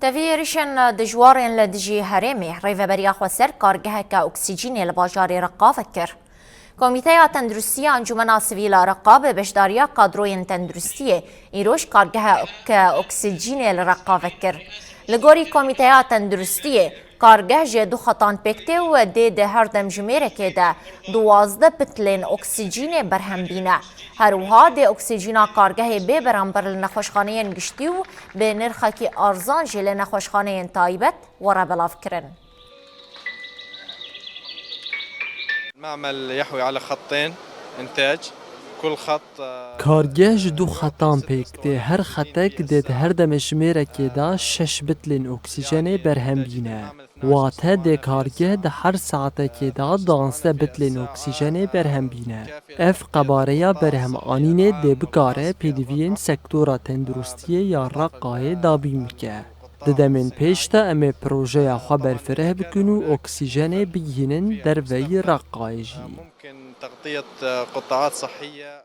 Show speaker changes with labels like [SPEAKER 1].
[SPEAKER 1] تفيرشن دجوارن لدجي هرمي ريفا بريا خسر كارجها كأكسجين لباجار رقا فكر كوميتيا تندرستية انجمنا سيفيلا رقا ببشداريا كادروين تندرستية إيروش كارجها كأكسجين لرقا فكر لغوري كوميتيا تندرستية کارگه جدو خطان پکته و ده هردم جمیره که ده 12 بتلین اکسیژن برهم بینه. هروها ده اکسیژن کارگه به برانبر لنخوشخانه گشتی و به نرخه که ارزان جل نخوشخانه تایبت و را بلاف کرن.
[SPEAKER 2] المعمل يحوي على خطين إنتاج كل خط
[SPEAKER 3] کارگه دو خطان پکته هر خطک دید هر دمشمیره که دا 6 بتلین اکسیژن برهم بینه. واته ده کارگه ده هر ساعته که دا 12 بتلین اکسیژن برهم بینه. اف قباره برهم آنینه ده بکاره پیدوین سکتورا تندرستیه یا رقای دابی میکه. ددمن پیشتا امی پروژه خبر فره بکنو اکسیژن بگینن در وی رقایجی.
[SPEAKER 2] ممكن تغطية قطاعات صحية